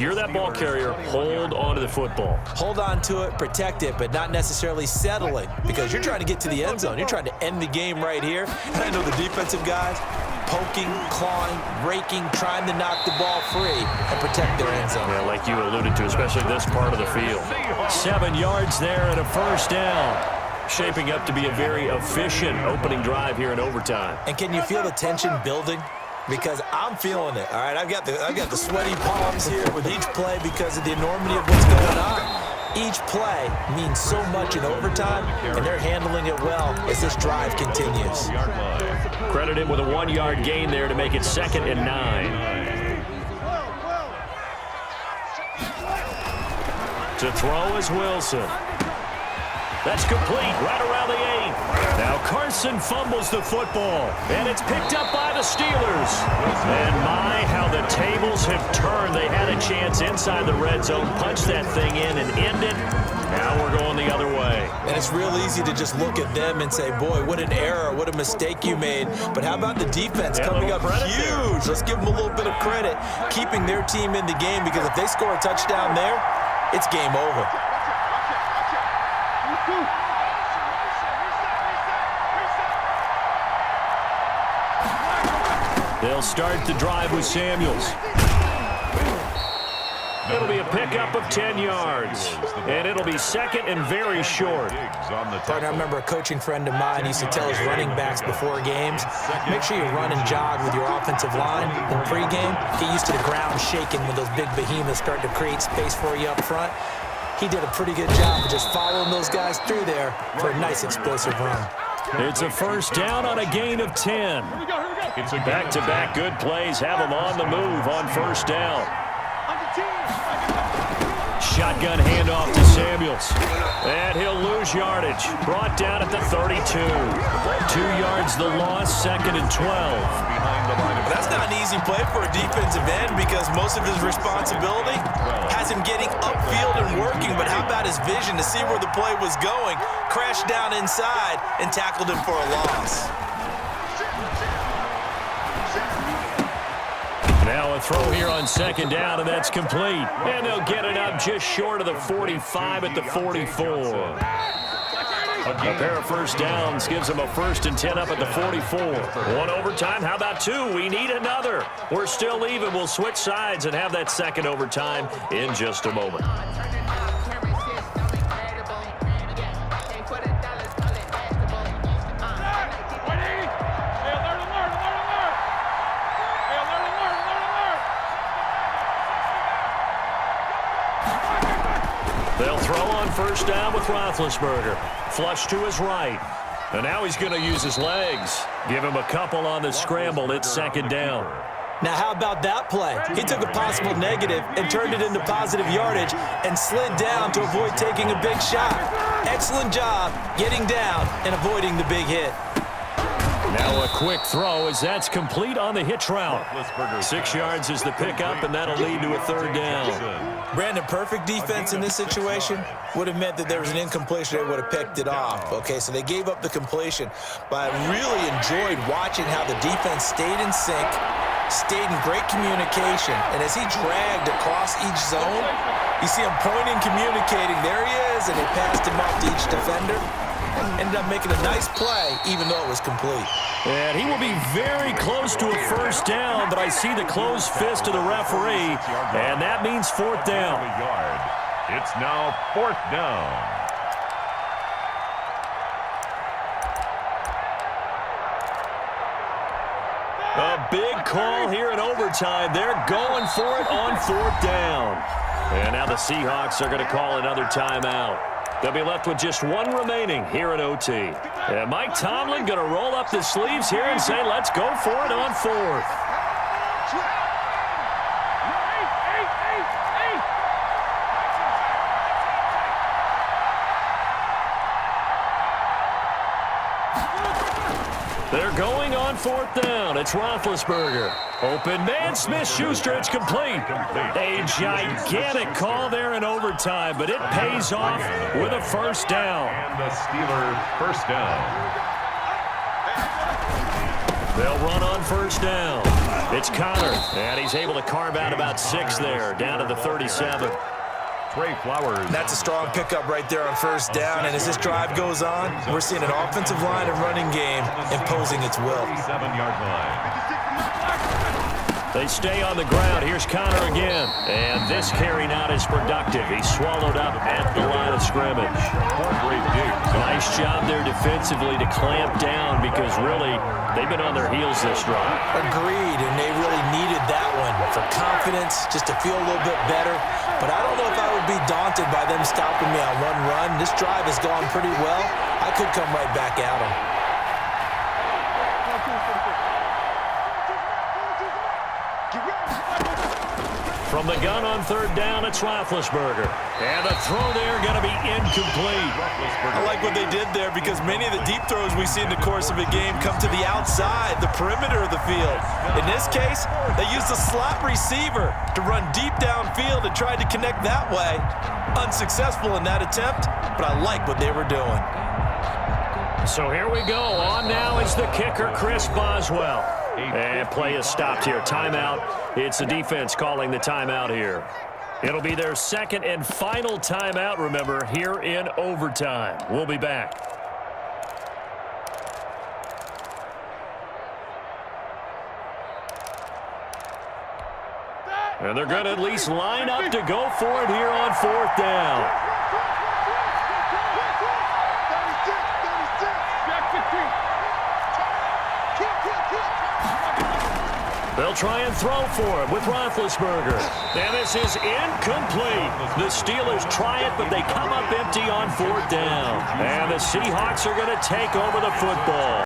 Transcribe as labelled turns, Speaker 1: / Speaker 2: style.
Speaker 1: you're that ball carrier, hold on to the football.
Speaker 2: Hold on to it, protect it, but not necessarily settling, because you're trying to get to the end zone. You're trying to end the game right here. And I know the defensive guys poking, clawing, raking, trying to knock the ball free and protect their end zone.
Speaker 1: Yeah, like you alluded to, especially this part of the field. 7 yards there and a first down. Shaping up to be a very efficient opening drive here in overtime.
Speaker 2: And can you feel the tension building? Because I'm feeling it. All right, I've got the sweaty palms here with each play because of the enormity of what's going on. Each play means so much in overtime, and they're handling it well as this drive continues.
Speaker 1: Credited with a 1-yard gain there to make it 2nd and 9. To throw is Wilson. That's complete right around the 8. Now Carson fumbles the football, and it's picked up by the Steelers. And my, how the tables have turned. They had a chance inside the red zone, punch that thing in and end it. Now we're going the other way.
Speaker 2: And it's real easy to just look at them and say, boy, what an error, what a mistake you made. But how about the defense coming up huge? Let's give them a little bit of credit, keeping their team in the game, because if they score a touchdown there, it's game over.
Speaker 1: They'll start the drive with Samuels. It'll be a pickup of 10 yards, and it'll be 2nd and very short.
Speaker 2: Partner, I remember a coaching friend of mine used to tell his running backs before games, make sure you run and jog with your offensive line in pregame. Get used to the ground shaking when those big behemoths start to create space for you up front. He did a pretty good job of just following those guys through there for a nice explosive run.
Speaker 1: It's a first down on a gain of 10. Back-to-back good plays have them on the move on first down. Shotgun handoff to Samuels. And he'll lose yardage. Brought down at the 32. 2 yards the loss, 2nd and 12.
Speaker 2: That's not an easy play for a defensive end because most of his responsibility has him getting upfield and working. But how about his vision to see where the play was going? Crashed down inside and tackled him for a loss.
Speaker 1: Now a throw here on 2nd down, and that's complete. And they'll get it up just short of the 45 at the 44. A pair of first downs gives them a 1st and 10 up at the 44. 1 overtime, how about 2? We need another. We're still even. We'll switch sides and have that 2nd overtime in just a moment. They'll throw on first down with Roethlisberger. Flush to his right. And now he's going to use his legs. Give him a couple on the scramble. It's 2nd down.
Speaker 2: Now, how about that play? He took a possible negative and turned it into positive yardage and slid down to avoid taking a big shot. Excellent job getting down and avoiding the big hit.
Speaker 1: Now a quick throw as that's complete on the hitch route. 6 yards is the pickup, and that'll lead to a 3rd down.
Speaker 2: Brandon, perfect defense in this situation would have meant that there was an incompletion. They would have picked it off. Okay, so they gave up the completion. But I really enjoyed watching how the defense stayed in sync, stayed in great communication. And as he dragged across each zone, you see him pointing, communicating. There he is, and they passed him off to each defender. Ended up making a nice play, even though it was complete.
Speaker 1: And he will be very close to a first down, but I see the closed fist of the referee, and that means 4th down.
Speaker 3: It's now 4th down.
Speaker 1: A big call here in overtime. They're going for it on 4th down. And now the Seahawks are going to call another timeout. They'll be left with just 1 remaining here at OT. And Mike Tomlin going to roll up the sleeves here and say, let's go for it on 4th. They're going on 4th down. It's Roethlisberger. Open man, Smith-Schuster. It's complete. A gigantic call there in overtime, but it pays off with a first down.
Speaker 3: And the Steelers first down.
Speaker 1: They'll run on first down. It's Connor, and he's able to carve out about 6 there, down to the 37.
Speaker 3: Trey Flowers.
Speaker 2: That's a strong pickup right there on first down, and as this drive goes on, we're seeing an offensive line and running game imposing its will.
Speaker 3: 7-yard line.
Speaker 1: They stay on the ground. Here's Connor again. And this carry not as productive. He's swallowed up at the line of scrimmage. Nice job there defensively to clamp down because really they've been on their heels this drive.
Speaker 2: Agreed, and they really needed that one for confidence, just to feel a little bit better. But I don't know if I would be daunted by them stopping me on one run. This drive has gone pretty well. I could come right back at them.
Speaker 1: From the gun on third down, it's Roethlisberger. And the throw there going to be incomplete.
Speaker 2: I like what they did there because many of the deep throws we see in the course of a game come to the outside, the perimeter of the field. In this case, they used a slot receiver to run deep downfield and tried to connect that way. Unsuccessful in that attempt, but I like what they were doing.
Speaker 1: So here we go. On now is the kicker, Chris Boswell. And play is stopped here. Timeout. It's the defense calling the timeout here. It'll be their second and final timeout, remember, here in overtime. We'll be back. And they're going to at least line up to go for it here on fourth down. They'll try and throw for it with Roethlisberger. And this is incomplete. The Steelers try it, but they come up empty on fourth down. And the Seahawks are going to take over the football.